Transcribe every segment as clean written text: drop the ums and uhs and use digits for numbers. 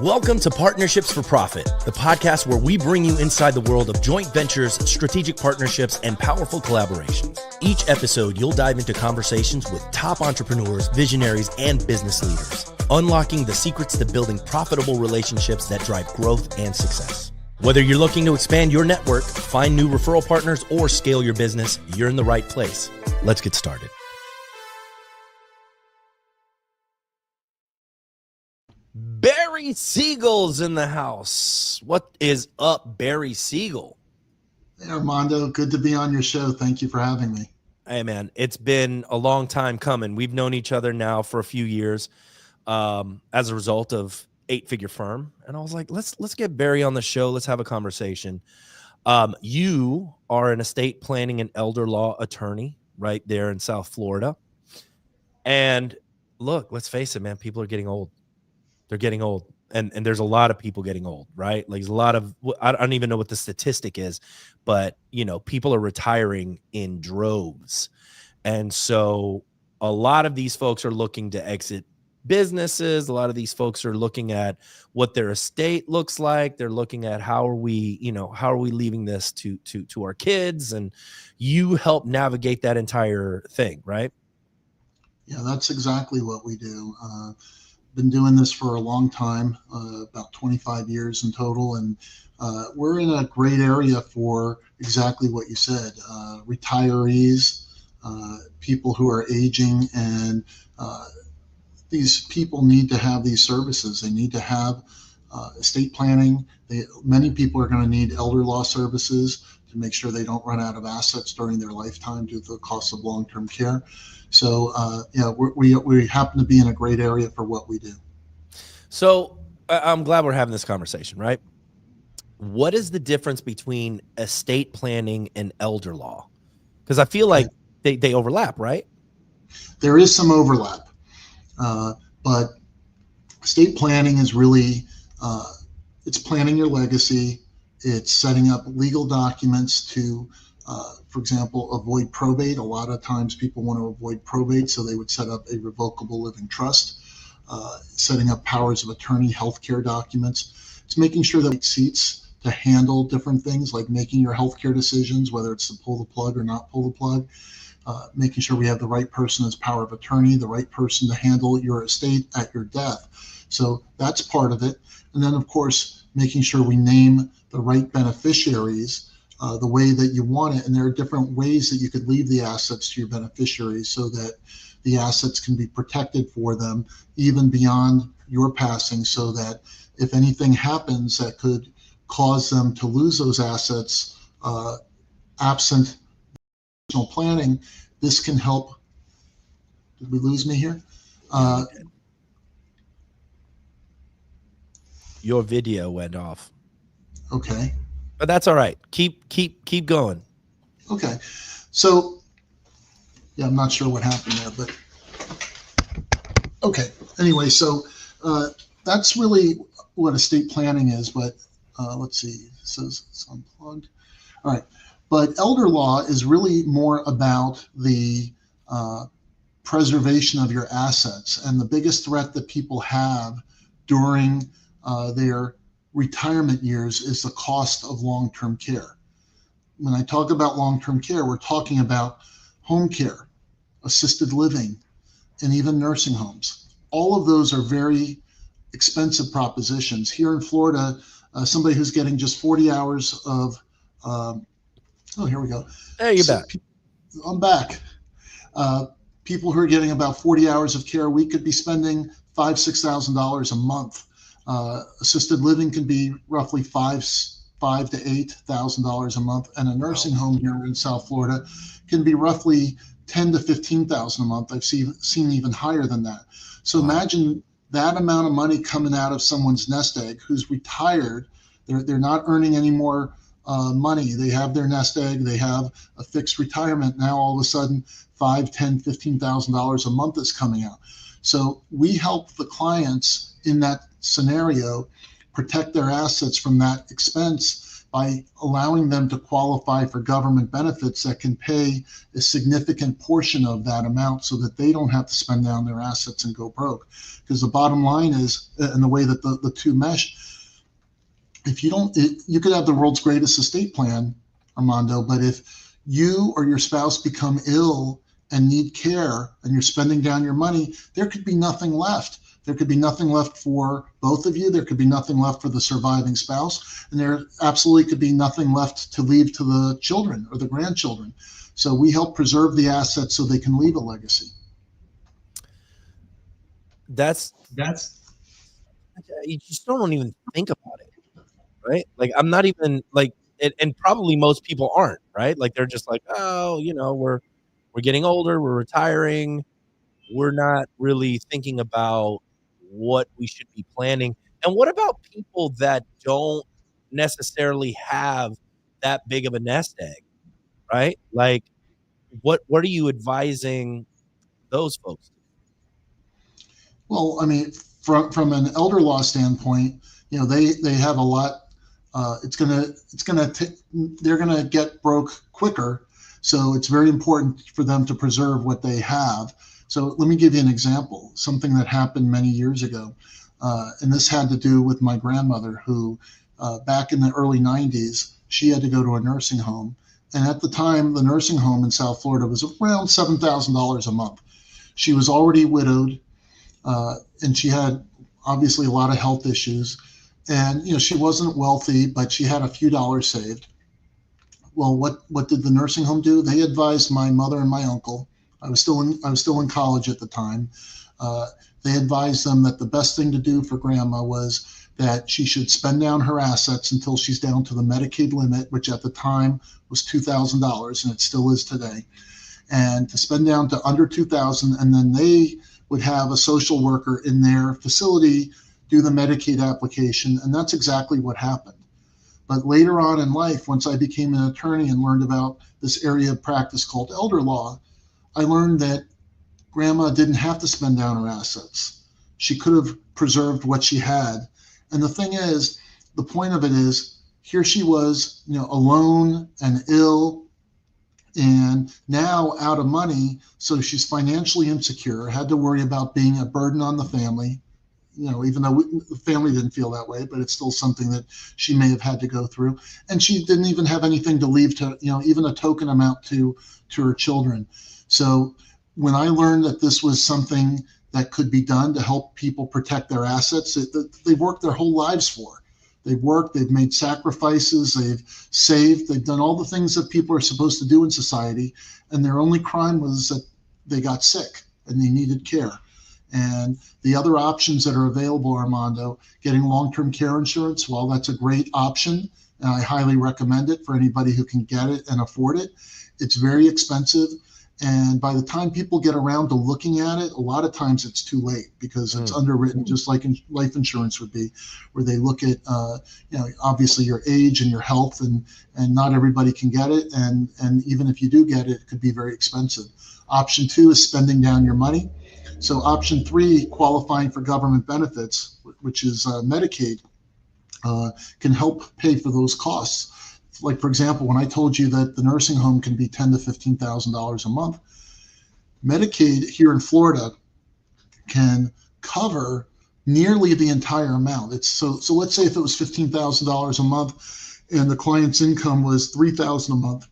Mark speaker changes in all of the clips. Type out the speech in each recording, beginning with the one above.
Speaker 1: Welcome to Partnerships for Profit, the podcast where we bring you inside the world of joint ventures, strategic partnerships, and powerful collaborations. Each episode, you'll dive into conversations with top entrepreneurs, visionaries, and business leaders, unlocking the secrets to building profitable relationships that drive growth and success. Whether you're looking to expand your network, find new referral partners, or scale your business, you're in the right place. Let's get started. Barry Siegel's in the house. What is up, Barry Siegel?
Speaker 2: Hey, Armando. Good to be on your show. Thank you for having me.
Speaker 1: Hey, man. It's been a long time coming. We've known each other now for a few years as a result of Eight-Figure Firm. And I was like, let's get Barry on the show. Let's have a conversation. You are an estate planning and elder law attorney right there in South Florida. And look, let's face it, man. People are getting old. They're getting old, and there's a lot of people getting old, right? Like, there's a lot of, I don't even know what the statistic is, but people are retiring in droves. And so a lot of these folks are looking to exit businesses. A lot of these folks are looking at what their estate looks like. They're looking at how are we leaving this to our kids, and you help navigate that entire thing, right?
Speaker 2: Yeah, that's exactly what we do. Been doing this for a long time, about 25 years in total, and we're in a great area for exactly what you said. Retirees, people who are aging, and these people need to have these services. They need to have estate planning. Many people are going to need elder law services to make sure they don't run out of assets during their lifetime due to the cost of long-term care. So, we happen to be in a great area for what we do.
Speaker 1: So I'm glad we're having this conversation, right? What is the difference between estate planning and elder law? Because I feel like they overlap, right?
Speaker 2: There is some overlap, but estate planning is really, it's planning your legacy. It's setting up legal documents to, for example, avoid probate. A lot of times people want to avoid probate, so they would set up a revocable living trust, setting up powers of attorney, healthcare documents. It's making sure that seats to handle different things like making your healthcare decisions, whether it's to pull the plug or not pull the plug, making sure we have the right person as power of attorney, the right person to handle your estate at your death. So that's part of it. And then, of course, making sure we name the right beneficiaries the way that you want it. And there are different ways that you could leave the assets to your beneficiaries so that the assets can be protected for them even beyond your passing, so that if anything happens that could cause them to lose those assets absent planning, this can help. Did we lose me here?
Speaker 1: Your video went off.
Speaker 2: Okay.
Speaker 1: But that's all right. Keep going.
Speaker 2: Okay. So, yeah, I'm not sure what happened there, but okay. Anyway, so that's really what estate planning is. But let's see. It says it's unplugged. All right. But elder law is really more about the preservation of your assets. And the biggest threat that people have during their retirement years is the cost of long-term care. When I talk about long-term care, we're talking about home care, assisted living, and even nursing homes. All of those are very expensive propositions. Here in Florida, somebody who's getting just 40 hours of, here we go.
Speaker 1: Hey, you're back.
Speaker 2: I'm back. People who are getting about 40 hours of care a week could be spending $5,000-$6,000 a month. Assisted living can be roughly $5,000 to $8,000 a month, and a nursing home here in South Florida can be roughly $10,000 to $15,000 a month. I've seen even higher than that. So imagine that amount of money coming out of someone's nest egg who's retired. They're not earning any more money. They have their nest egg. They have a fixed retirement. Now all of a sudden, $5,000, $10,000, $15,000 a month is coming out. So we help the clients in that scenario protect their assets from that expense by allowing them to qualify for government benefits that can pay a significant portion of that amount so that they don't have to spend down their assets and go broke. Because the bottom line is, and the way that the two mesh, if you don't, you could have the world's greatest estate plan, Armando, but if you or your spouse become ill and need care and you're spending down your money, there could be nothing left. There could be nothing left for both of you. There could be nothing left for the surviving spouse. And there absolutely could be nothing left to leave to the children or the grandchildren. So we help preserve the assets so they can leave a legacy.
Speaker 1: That's you just don't even think about it, right? Like I'm not even like, and probably most people aren't, right? Like they're just like, oh, we're getting older, we're retiring, we're not really thinking about what we should be planning. And what about people that don't necessarily have that big of a nest egg, right? Like what are you advising those folks?
Speaker 2: Well, I mean, from an elder law standpoint, they have a lot. They're gonna get broke quicker, so it's very important for them to preserve what they have. So let me give you an example, something that happened many years ago, and this had to do with my grandmother, who back in the early '90s, she had to go to a nursing home, and at the time, the nursing home in South Florida was around $7,000 a month. She was already widowed. And she had obviously a lot of health issues, and she wasn't wealthy, but she had a few dollars saved. Well, what did the nursing home do? They advised my mother and my uncle. I was still in college at the time. They advised them that the best thing to do for grandma was that she should spend down her assets until she's down to the Medicaid limit, which at the time was $2,000, and it still is today, and to spend down to under 2,000, and then they would have a social worker in their facility do the Medicaid application. And that's exactly what happened. But later on in life, once I became an attorney and learned about this area of practice called elder law, I learned that grandma didn't have to spend down her assets. She could have preserved what she had. And the thing is, the point of it is, here she was, alone and ill, and now out of money, so she's financially insecure, had to worry about being a burden on the family, even though the family didn't feel that way, but it's still something that she may have had to go through. And she didn't even have anything to leave to, even a token amount to her children. So when I learned that this was something that could be done to help people protect their assets, they've worked their whole lives for. They've worked, they've made sacrifices, they've saved, they've done all the things that people are supposed to do in society. And their only crime was that they got sick and they needed care. And the other options that are available, Armando, getting long-term care insurance, well, that's a great option. And I highly recommend it for anybody who can get it and afford it. It's very expensive. And by the time people get around to looking at it, a lot of times it's too late because it's underwritten just like life insurance would be, where they look at, obviously your age and your health, and not everybody can get it. And even if you do get it, it could be very expensive. Option 2 is spending down your money. So option 3, qualifying for government benefits, which is Medicaid, can help pay for those costs. Like, for example, when I told you that the nursing home can be $10,000 to $15,000 a month, Medicaid here in Florida can cover nearly the entire amount. It's so let's say if it was $15,000 a month and the client's income was $3,000 a month,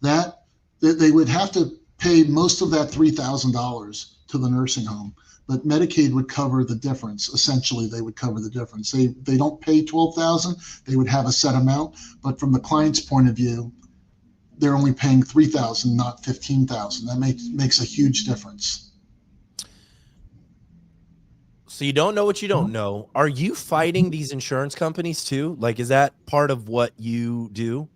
Speaker 2: that they would have to pay most of that $3,000 to the nursing home. But Medicaid would cover the difference. Essentially, they would cover the difference. They don't pay $12,000. They would have a set amount. But from the client's point of view, they're only paying $3,000, not $15,000. That makes a huge difference.
Speaker 1: So you don't know what you don't know. Are you fighting these insurance companies too? Like, is that part of what you do?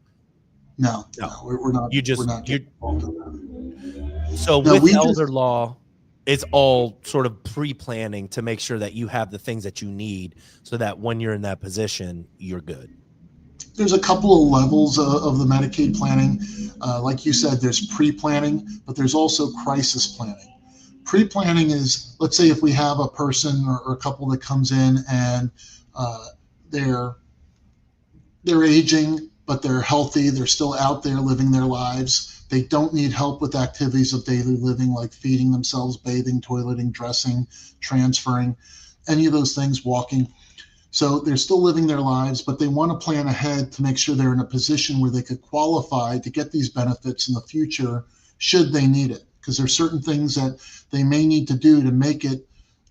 Speaker 2: No, we're not. We're not getting involved in that.
Speaker 1: So with elder law, it's all sort of pre-planning to make sure that you have the things that you need so that when you're in that position, you're good.
Speaker 2: There's a couple of levels of the Medicaid planning. Like you said, there's pre-planning, but there's also crisis planning. Pre-planning is, let's say if we have a person or a couple that comes in and they're they're aging, but they're healthy. They're still out there living their lives. They don't need help with activities of daily living like feeding themselves, bathing, toileting, dressing, transferring, any of those things, walking. So they're still living their lives, but they want to plan ahead to make sure they're in a position where they could qualify to get these benefits in the future should they need it. Because there's certain things that they may need to do to make it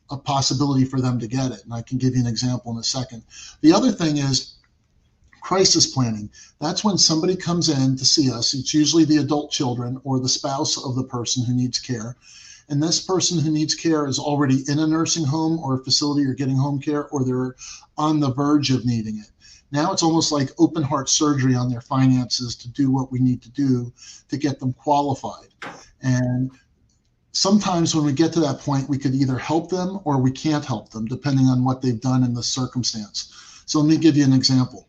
Speaker 2: a possibility for them to get it. And I can give you an example in a second. The other thing is crisis planning. That's when somebody comes in to see us. It's usually the adult children or the spouse of the person who needs care. And this person who needs care is already in a nursing home or a facility or getting home care, or they're on the verge of needing it. Now it's almost like open heart surgery on their finances to do what we need to do to get them qualified. And sometimes when we get to that point, we could either help them or we can't help them, depending on what they've done in the circumstance. So let me give you an example.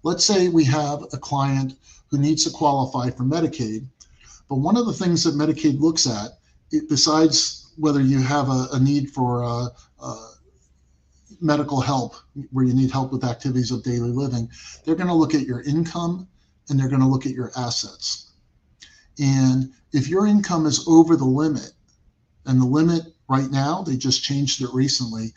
Speaker 2: Let's say we have a client who needs to qualify for Medicaid, but one of the things that Medicaid looks at, besides whether you have a need for medical help, where you need help with activities of daily living, they're going to look at your income and they're going to look at your assets. And if your income is over the limit, and the limit right now, they just changed it recently,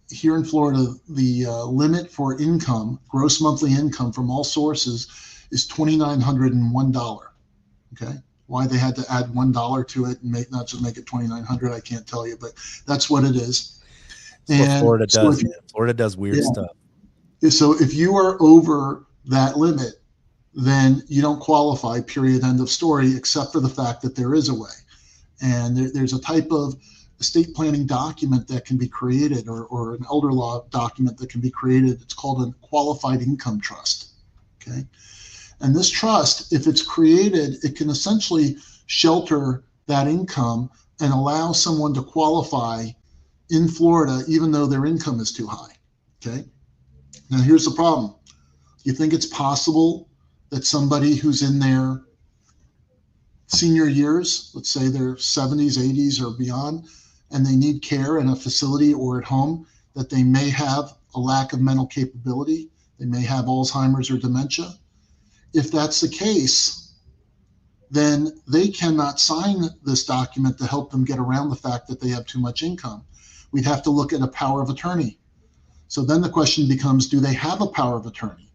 Speaker 2: here in Florida, the limit for income, gross monthly income from all sources, is $2,901. Okay, why they had to add $1 to it and not just make it 2,900, I can't tell you, but that's what it is.
Speaker 1: That's what Florida does. Florida does weird stuff.
Speaker 2: So if you are over that limit, then you don't qualify, period, end of story, except for the fact that there is a way. And there's a type of estate planning document that can be created, or an elder law document that can be created. It's called a qualified income trust. Okay. And this trust, if it's created, it can essentially shelter that income and allow someone to qualify in Florida, even though their income is too high. Okay. Now here's the problem. You think it's possible that somebody who's in their senior years, let's say their 70s, 80s, or beyond, and they need care in a facility or at home, that they may have a lack of mental capability, they may have Alzheimer's or dementia? If that's the case, then they cannot sign this document to help them get around the fact that they have too much income. We'd have to look at a power of attorney. So then the question becomes, do they have a power of attorney?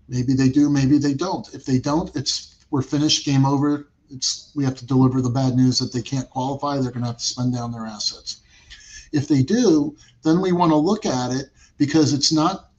Speaker 2: Maybe they do, maybe they don't. If they don't, we're finished, game over. We have to deliver the bad news that they can't qualify. They're going to have to spend down their assets. If they do, then we want to look at it, because it's not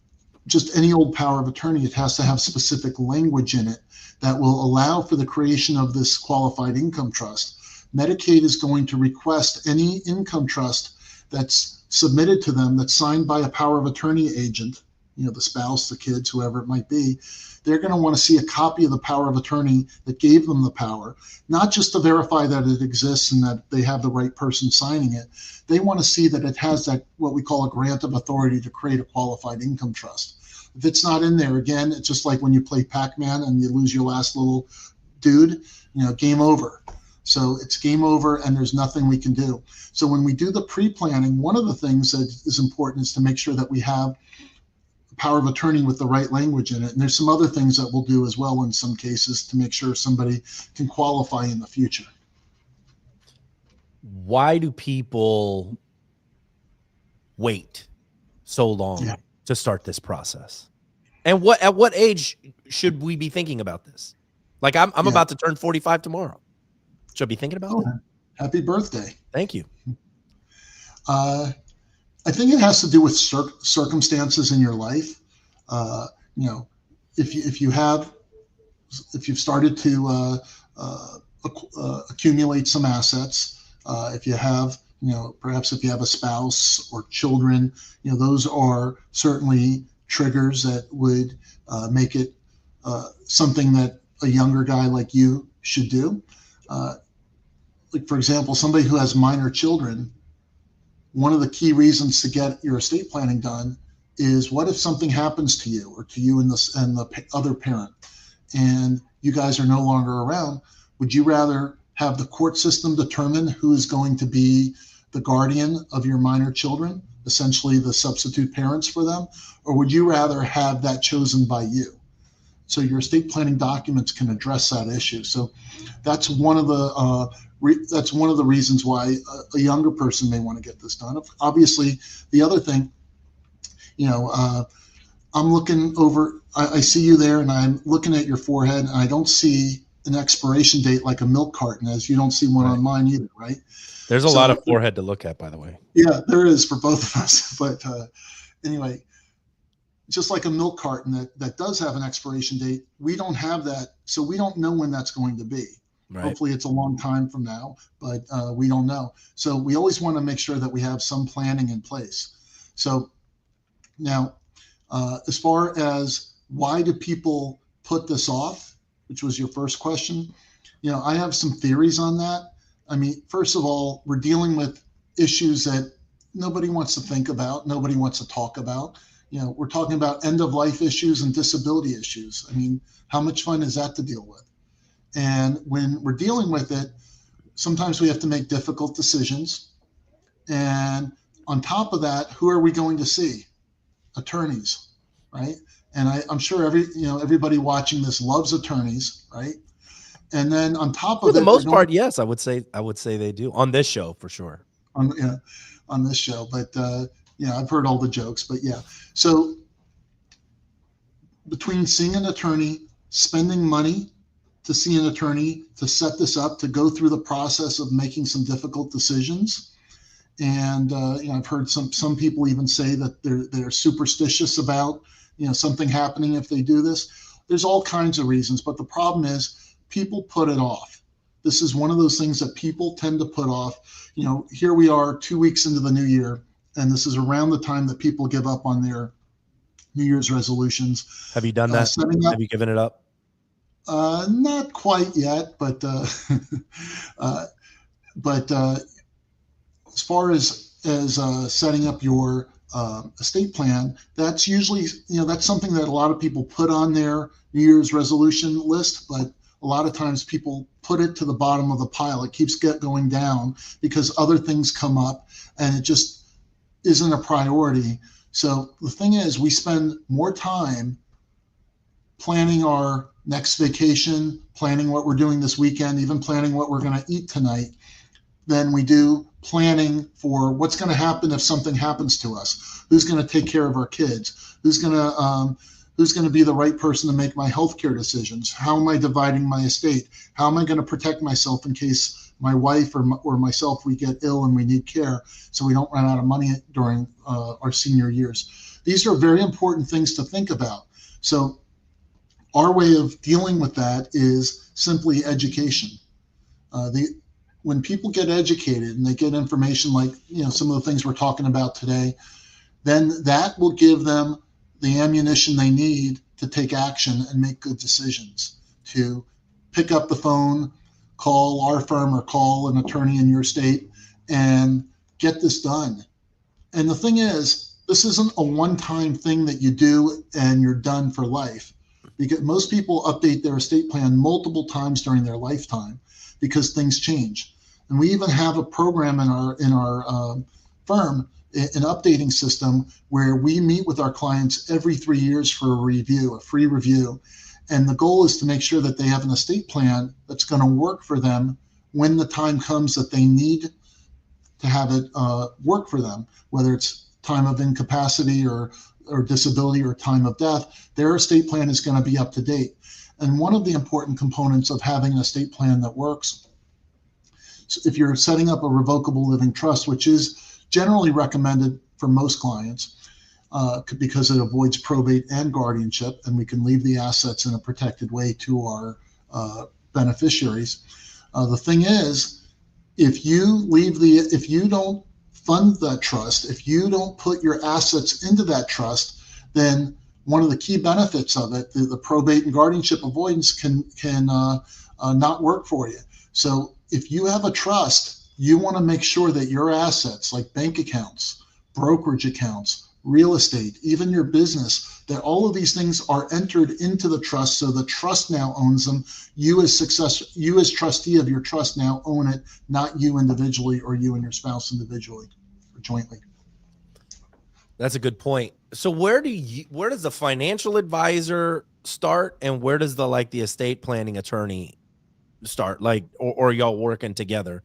Speaker 2: just any old power of attorney. It has to have specific language in it that will allow for the creation of this qualified income trust. Medicaid is going to request any income trust that's submitted to them that's signed by a power of attorney agent, the spouse, the kids, whoever it might be. They're going to want to see a copy of the power of attorney that gave them the power, not just to verify that it exists and that they have the right person signing it. They want to see that it has that, what we call a grant of authority to create a qualified income trust. If it's not in there, again, it's just like when you play Pac-Man and you lose your last little dude, game over. So it's game over and there's nothing we can do. So when we do the pre-planning, one of the things that is important is to make sure that we have power of attorney with the right language in it. And there's some other things that we'll do as well in some cases to make sure somebody can qualify in the future.
Speaker 1: Why do people wait so long to start this process? And at what age should we be thinking about this? Like I'm about to turn 45 tomorrow. Should I be thinking about that?
Speaker 2: Happy birthday.
Speaker 1: Thank you.
Speaker 2: I think it has to do with circumstances in your life. If you've started to accumulate some assets, if you have, perhaps if you have a spouse or children, those are certainly triggers that would make it something that a younger guy like you should do. Like, for example, somebody who has minor children, one of the key reasons to get your estate planning done is, what if something happens to you or to you and the other parent, and you guys are no longer around? Would you rather have the court system determine who is going to be the guardian of your minor children, essentially the substitute parents for them, or would you rather have that chosen by you? So your estate planning documents can address that issue. So that's one of the reasons why a younger person may want to get this done. Obviously, the other thing, I'm looking over. I see you there, and I'm looking at your forehead, and I don't see an expiration date like a milk carton, as you don't see one on mine either, right?
Speaker 1: There's a lot of forehead to look at, by the way.
Speaker 2: Yeah, there is for both of us. But anyway, just like a milk carton that does have an expiration date, we don't have that, so we don't know when that's going to be. Right. Hopefully it's a long time from now, but we don't know. So we always want to make sure that we have some planning in place. So now, as far as why do people put this off, which was your first question, I have some theories on that. I mean, first of all, we're dealing with issues that nobody wants to think about, nobody wants to talk about. We're talking about end of life issues and disability issues. I mean, how much fun is that to deal with? And when we're dealing with it, sometimes we have to make difficult decisions. And on top of that, who are we going to see? Attorneys, right? And I'm sure everybody watching this loves attorneys, right? And then on top of
Speaker 1: it, for the most part, yes, I would say they do on this show for sure.
Speaker 2: On this show, but I've heard all the jokes, but yeah. So between seeing an attorney, spending money to see an attorney to set this up, to go through the process of making some difficult decisions. And I've heard some people even say that they're superstitious about something happening if they do this. There's all kinds of reasons, but the problem is people put it off. This is one of those things that people tend to put off. Here we are 2 weeks into the new year, and this is around the time that people give up on their New Year's resolutions.
Speaker 1: Have you done that? Have you given it up?
Speaker 2: Not quite yet, but as far as setting up your estate plan, that's usually that's something that a lot of people put on their New Year's resolution list, but a lot of times people put it to the bottom of the pile. It keeps going down because other things come up, and it just isn't a priority. So the thing is, we spend more time planning our next vacation, planning what we're doing this weekend, even planning what we're going to eat tonight, than we do planning for what's going to happen if something happens to us. Who's going to take care of our kids? Who's going to be the right person to make my healthcare decisions? How am I dividing my estate? How am I going to protect myself in case my wife or myself, we get ill and we need care, so we don't run out of money during our senior years? These are very important things to think about. So our way of dealing with that is simply education. When people get educated and they get information like some of the things we're talking about today, then that will give them the ammunition they need to take action and make good decisions, to pick up the phone, call our firm or call an attorney in your state and get this done. And the thing is, this isn't a one-time thing that you do and you're done for life, because most people update their estate plan multiple times during their lifetime because things change. And we even have a program in our firm, an updating system, where we meet with our clients every 3 years for a free review. And the goal is to make sure that they have an estate plan that's going to work for them when the time comes that they need to have it work for them, whether it's time of incapacity or disability or time of death. Their estate plan is going to be up to date. And one of the important components of having an estate plan that works, if you're setting up a revocable living trust, which is generally recommended for most clients, because it avoids probate and guardianship, and we can leave the assets in a protected way to our beneficiaries. The thing is, if you don't fund that trust, if you don't put your assets into that trust, then one of the key benefits of it, the probate and guardianship avoidance, can not work for you. So if you have a trust, you want to make sure that your assets, like bank accounts, brokerage accounts, real estate, even your business, that all of these things are entered into the trust, so the trust now owns them. You as trustee of your trust now own it, not you individually or you and your spouse individually or jointly.
Speaker 1: That's a good point. So where does the financial advisor start, and where does the estate planning attorney start? Or y'all working together?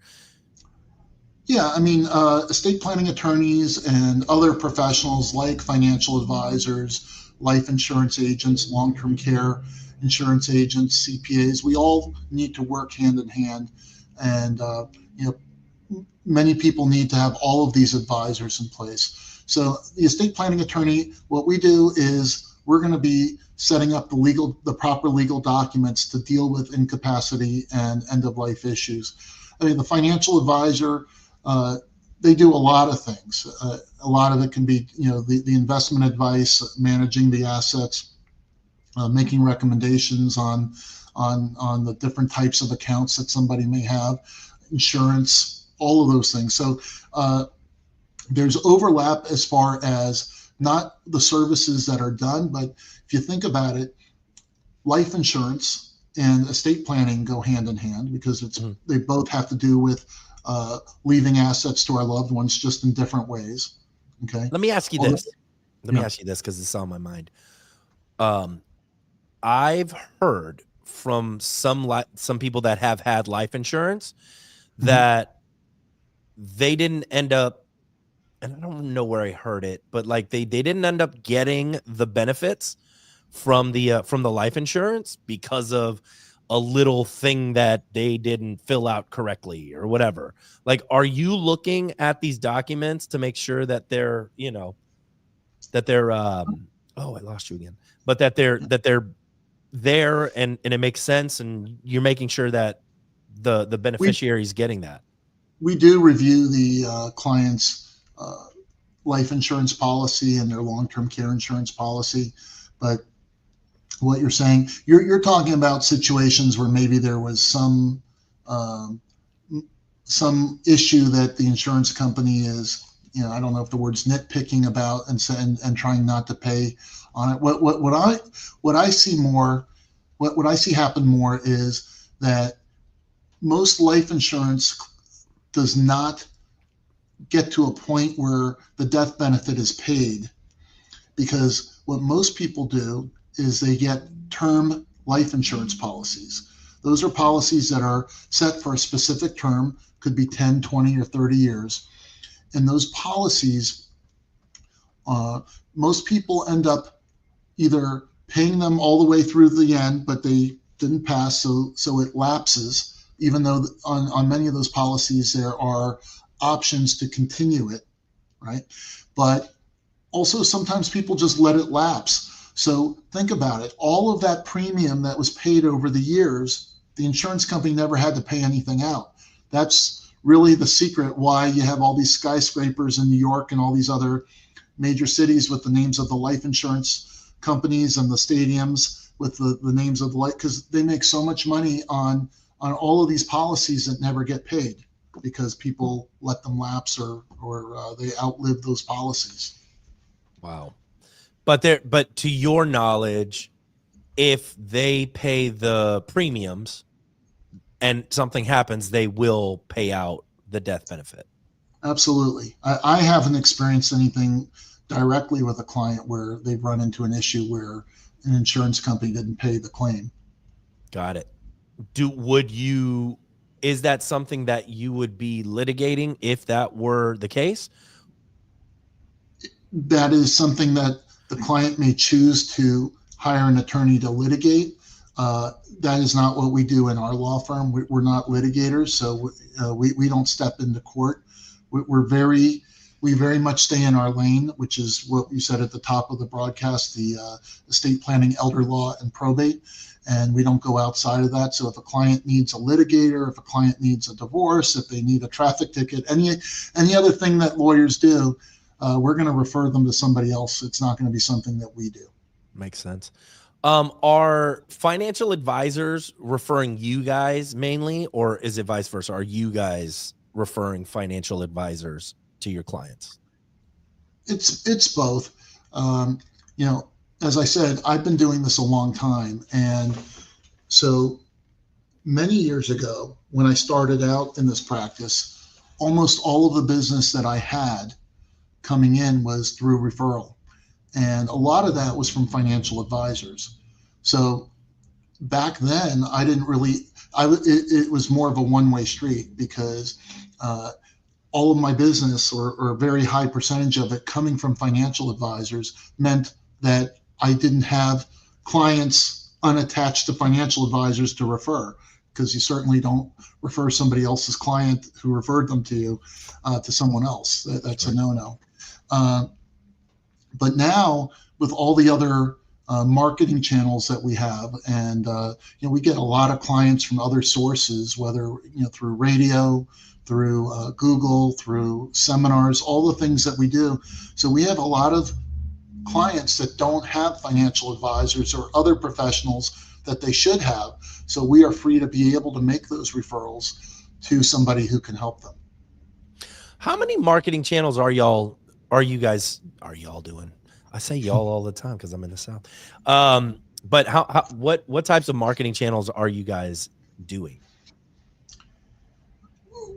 Speaker 2: Yeah, I mean, estate planning attorneys and other professionals like financial advisors, life insurance agents, long-term care insurance agents, CPAs, we all need to work hand in hand. And, you know, many people need to have all of these advisors in place. So the estate planning attorney, what we do is we're going to be setting up the proper legal documents to deal with incapacity and end of life issues. I mean, the financial advisor, they do a lot of things. A lot of it can be, the investment advice, managing the assets, making recommendations on the different types of accounts that somebody may have, insurance, all of those things. So there's overlap as far as not the services that are done, but if you think about it, life insurance and estate planning go hand in hand because they both have to do with leaving assets to our loved ones, just in different ways. Okay.
Speaker 1: Let me ask you this. Let me ask you this because it's on my mind. I've heard from some people that have had life insurance that they didn't end up, and I don't know where I heard it, but they didn't end up getting the benefits from the life insurance because of a little thing that they didn't fill out correctly or whatever. Are you looking at these documents to make sure that they're, oh, I lost you again, but that they're there and it makes sense, and you're making sure that the beneficiary is getting that?
Speaker 2: We do review the client's life insurance policy and their long-term care insurance policy, but what you're saying, you're talking about situations where maybe there was some issue that the insurance company is, I don't know if the word's nitpicking about and trying not to pay on it. What I see more, what I see happen more is that most life insurance does not get to a point where the death benefit is paid, because what most people do is they get term life insurance policies. Those are policies that are set for a specific term, could be 10, 20, or 30 years. And those policies, most people end up either paying them all the way through the end, but they didn't pass, so it lapses, even though on many of those policies there are options to continue it, right? But also sometimes people just let it lapse. So think about it. All of that premium that was paid over the years, the insurance company never had to pay anything out. That's really the secret why you have all these skyscrapers in New York and all these other major cities with the names of the life insurance companies and the stadiums with the names of the life, because they make so much money on all of these policies that never get paid because people let them lapse or they outlive those policies.
Speaker 1: Wow. But to your knowledge, if they pay the premiums and something happens, they will pay out the death benefit.
Speaker 2: Absolutely. I haven't experienced anything directly with a client where they've run into an issue where an insurance company didn't pay the claim.
Speaker 1: Got it. Is that something that you would be litigating if that were the case?
Speaker 2: That is something that the client may choose to hire an attorney to litigate. That is not what we do in our law firm. We're not litigators, so we don't step into court. We very much stay in our lane, which is what you said at the top of the broadcast, the estate planning, elder law, and probate. And we don't go outside of that. So if a client needs a litigator, if a client needs a divorce, if they need a traffic ticket, any other thing that lawyers do, we're going to refer them to somebody else. It's not going to be something that we do.
Speaker 1: Makes sense. Are financial advisors referring you guys mainly, or is it vice versa? Are you guys referring financial advisors to your clients?
Speaker 2: It's both. As I said, I've been doing this a long time. And so many years ago, when I started out in this practice, almost all of the business that I had coming in was through referral. And a lot of that was from financial advisors. So back then, I didn't really, it was more of a one-way street because all of my business, or a very high percentage of it coming from financial advisors, meant that I didn't have clients unattached to financial advisors to refer, because you certainly don't refer somebody else's client who referred them to you to someone else. That's a no-no. But now, with all the other marketing channels that we have, and we get a lot of clients from other sources, whether through radio, through Google, through seminars, all the things that we do. So we have a lot of clients that don't have financial advisors or other professionals that they should have. So we are free to be able to make those referrals to somebody who can help them.
Speaker 1: How many marketing channels are you doing? I say y'all all the time because I'm in the South. But what types of marketing channels are you guys doing?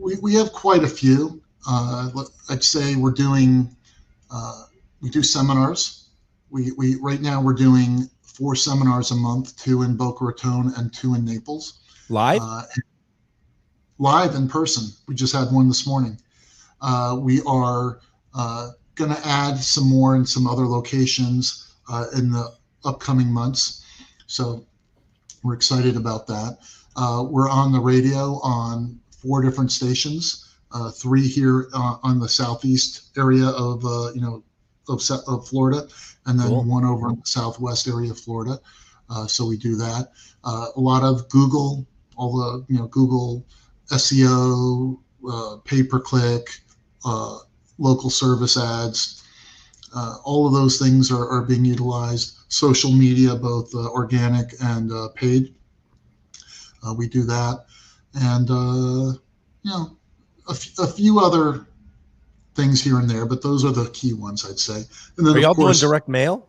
Speaker 2: We have quite a few. I'd say we're doing, we do seminars. We right now we're doing 4 seminars a month, 2 in Boca Raton and 2 in Naples.
Speaker 1: Live?
Speaker 2: Live in person. We just had one this morning. We are going to add some more in some other locations in the upcoming months. So we're excited about that. We're on the radio on 4 different stations, 3 here on the southeast area of Florida, and then cool. 1 over in the southwest area of Florida. So we do that. A lot of Google, all the Google SEO, pay-per-click, local service ads, all of those things are being utilized. Social media, both organic and paid. We do that, and a few other things here and there, but those are the key ones, I'd say. And then,
Speaker 1: are y'all doing direct mail?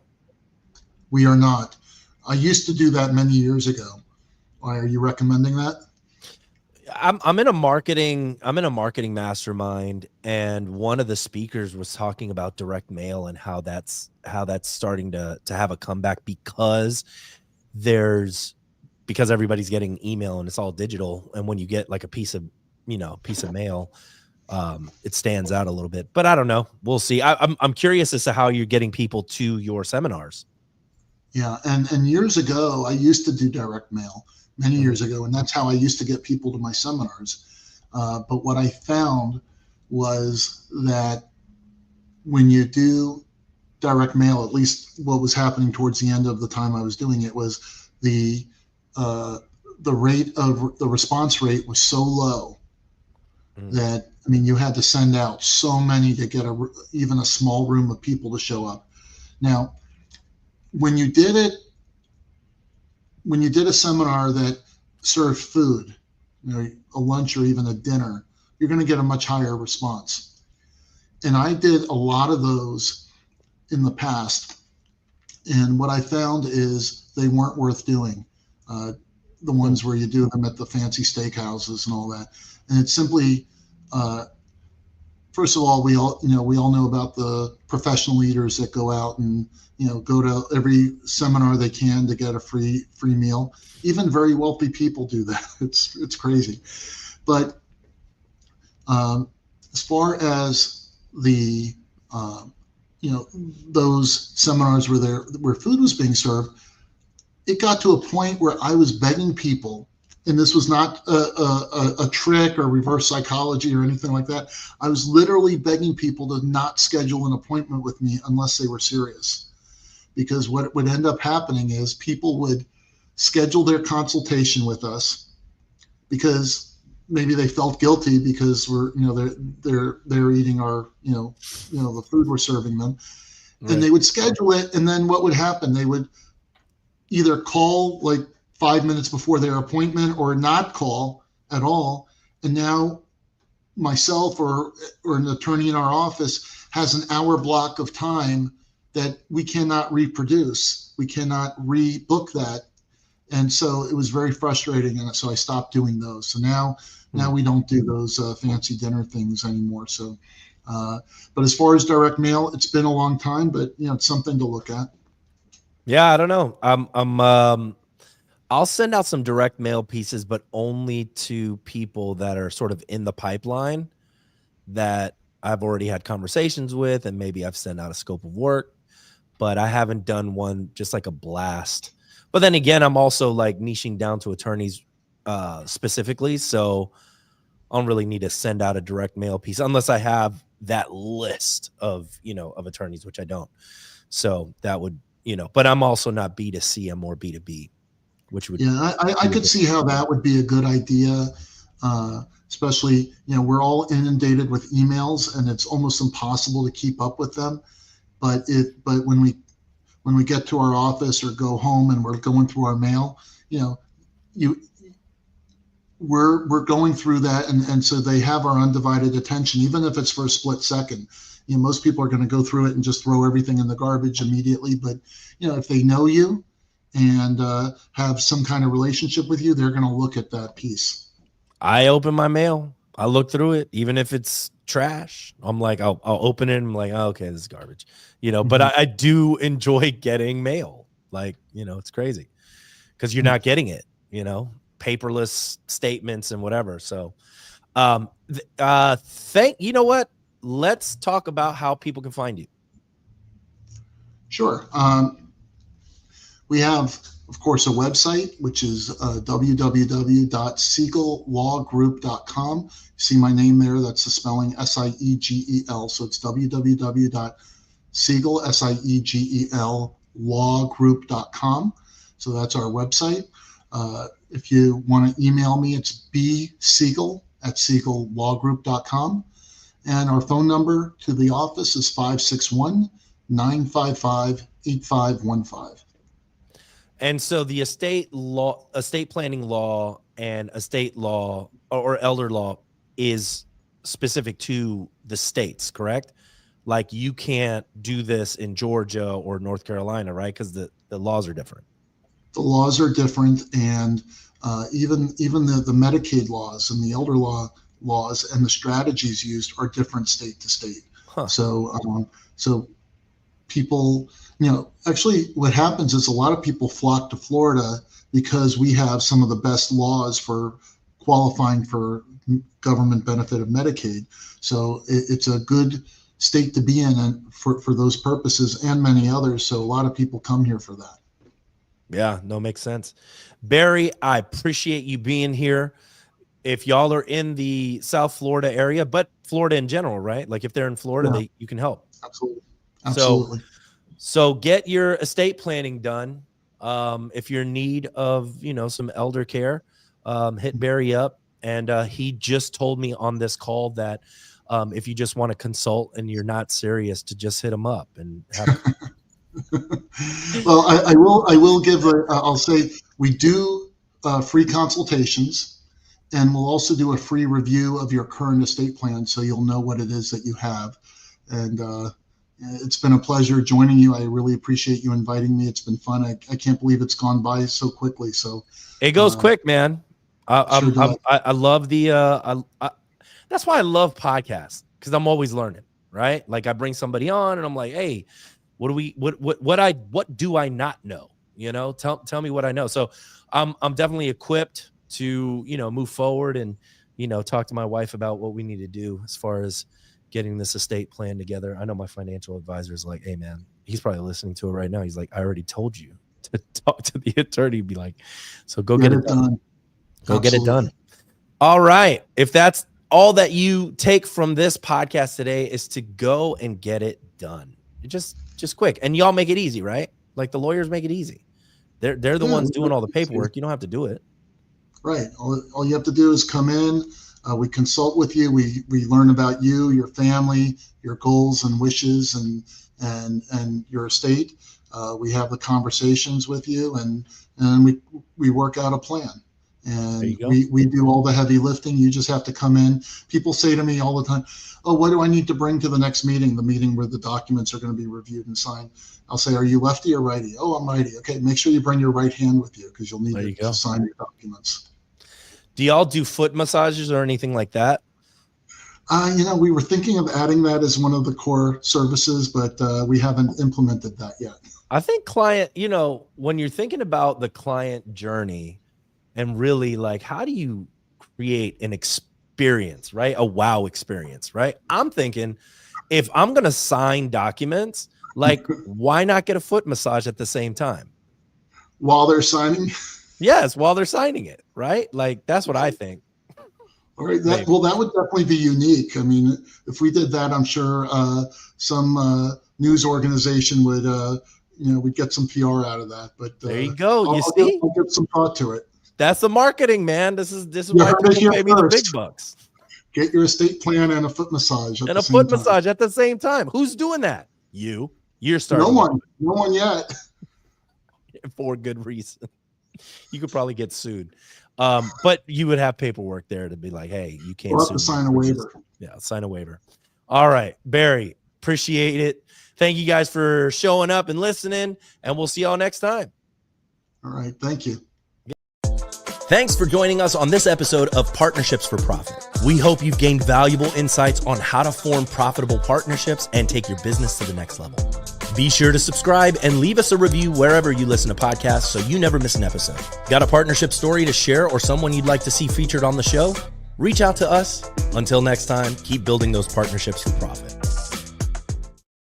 Speaker 2: We are not. I used to do that many years ago. Why are you recommending that?
Speaker 1: I'm in a marketing mastermind, and one of the speakers was talking about direct mail and how that's starting to have a comeback because everybody's getting email and it's all digital, and when you get like a piece of mail, it stands out a little bit. But I don't know. We'll see. I'm curious as to how you're getting people to your seminars.
Speaker 2: Yeah, and years ago, I used to do direct mail. Many years ago, and that's how I used to get people to my seminars. But what I found was that when you do direct mail, at least what was happening towards the end of the time I was doing it, was the response rate was so low that, I mean, you had to send out so many to get even a small room of people to show up. Now, when you did a seminar that served food, a lunch or even a dinner, you're going to get a much higher response. And I did a lot of those in the past. And what I found is they weren't worth doing. The ones where you do them at the fancy steakhouses and all that. And it's simply, first of all, we all know about the professional leaders that go out and go to every seminar they can to get a free meal. Even very wealthy people do that. It's crazy. But as far as the those seminars where food was being served, it got to a point where I was begging people, and this was not a trick or reverse psychology or anything like that. I was literally begging people to not schedule an appointment with me unless they were serious. Because what would end up happening is people would schedule their consultation with us because maybe they felt guilty because they're eating our the food we're serving them, right. And they would schedule it, and then what would happen? They would either call like 5 minutes before their appointment or not call at all, and now myself or an attorney in our office has an hour block of time that we cannot reproduce. We cannot rebook that. And so it was very frustrating. And so I stopped doing those. So now we don't do those fancy dinner things anymore. So But as far as direct mail, it's been a long time, but it's something to look at.
Speaker 1: Yeah, I don't know. I'll send out some direct mail pieces, but only to people that are sort of in the pipeline that I've already had conversations with, and maybe I've sent out a scope of work, but I haven't done one just like a blast. But then again, I'm also like niching down to attorneys specifically, so I don't really need to send out a direct mail piece unless I have that list of attorneys, which I don't. So that would, but I'm also not B2C, I'm more B2B, which would.
Speaker 2: Yeah, I could see how that would be a good idea. Especially, we're all inundated with emails and it's almost impossible to keep up with them. But when we get to our office or go home and we're going through our mail, you we're going through that, and so they have our undivided attention, even if it's for a split second. Most people are going to go through it and just throw everything in the garbage immediately. But if they know you and have some kind of relationship with you, they're going to look at that piece.
Speaker 1: I open my mail. I look through it, even if it's trash. I'm like, I'll open it. And I'm like, oh, okay, this is garbage, But I do enjoy getting mail. Like, it's crazy because you're not getting it, paperless statements and whatever. So, you know what? Let's talk about how people can find you.
Speaker 2: Sure. We have, of course, a website, which is www.siegellawgroup.com. See my name there. That's the spelling Siegel. So it's www.siegel, Siegel, lawgroup.com. So that's our website. If you want to email me, it's bsiegel@siegellawgroup.com. And our phone number to the office is 561-955-8515.
Speaker 1: And so the estate planning law and estate law or elder law is specific to the states, correct? Like you can't do this in Georgia or North Carolina, right? Because the laws are different.
Speaker 2: The laws are different, and even the Medicaid laws and the elder laws and the strategies used are different state to state. Huh. So people, actually what happens is a lot of people flock to Florida because we have some of the best laws for qualifying for government benefit of Medicaid. So it's a good state to be in and for those purposes and many others. So a lot of people come here for that.
Speaker 1: Yeah, no, makes sense. Barry, I appreciate you being here. If y'all are in the South Florida area, but Florida in general, right? Like if they're in Florida, you can help.
Speaker 2: Absolutely.
Speaker 1: So get your estate planning done. If you're in need of, some elder care, hit Barry up. And he just told me on this call that if you just want to consult and you're not serious, to just hit him up and have.
Speaker 2: Well, I will give. I'll say we do free consultations. And we'll also do a free review of your current estate plan so you'll know what it is that you have. And it's been a pleasure joining you. I really appreciate you inviting me. It's been fun. I can't believe it's gone by so quickly. So
Speaker 1: it goes quick, man. I love the that's why I love podcasts, because I'm always learning, right? Like I bring somebody on and I'm like, hey, what do I not know? Tell me what I know. So I'm definitely equipped to move forward and talk to my wife about what we need to do as far as getting this estate plan together. I know my financial advisor is like, hey man, he's probably listening to it right now. He's like, I already told you to talk to the attorney. Be like, so go get it done. Go get it done. All right. If that's all that you take from this podcast today, is to go and get it done. Just quick. And y'all make it easy, right? Like the lawyers make it easy. They're the ones doing all the paperwork. You don't have to do it.
Speaker 2: Right. All you have to do is come in. We consult with you. We learn about you, your family, your goals and wishes, and your estate. We have the conversations with you, and we work out a plan. And we do all the heavy lifting. You just have to come in. People say to me all the time, oh, what do I need to bring to the next meeting? The meeting where the documents are going to be reviewed and signed. I'll say, are you lefty or righty? Oh, I'm righty. Okay, make sure you bring your right hand with you because you'll need to sign your documents.
Speaker 1: Do y'all do foot massages or anything like that?
Speaker 2: We were thinking of adding that as one of the core services, but we haven't implemented that yet.
Speaker 1: I think client, when you're thinking about the client journey and really like, how do you create an experience, right? A wow experience, right? I'm thinking if I'm going to sign documents, like why not get a foot massage at the same time?
Speaker 2: While they're signing?
Speaker 1: Yes, while they're signing it, right? Like that's what I think.
Speaker 2: All right. That would definitely be unique. I mean, if we did that, I'm sure some news organization would, we'd get some PR out of that. But
Speaker 1: there you go.
Speaker 2: I'll give some thought to it.
Speaker 1: That's the marketing, man. This is why people pay me the big bucks.
Speaker 2: Get your estate plan and a foot massage
Speaker 1: and a foot massage at the same time. Who's doing that? You're starting.
Speaker 2: No one yet.
Speaker 1: For good reason. You could probably get sued. But you would have paperwork there to be like, hey, you can't
Speaker 2: we'll have to sign a waiver.
Speaker 1: Sign a waiver. All right, Barry, appreciate it. Thank you guys for showing up and listening, and we'll see y'all next time.
Speaker 2: All right, thank you.
Speaker 1: Thanks for joining us on this episode of Partnerships for Profit. We hope you've gained valuable insights on how to form profitable partnerships and take your business to the next level. Be sure to subscribe and leave us a review wherever you listen to podcasts so you never miss an episode. Got a partnership story to share or someone you'd like to see featured on the show? Reach out to us. Until next time, keep building those partnerships for profit.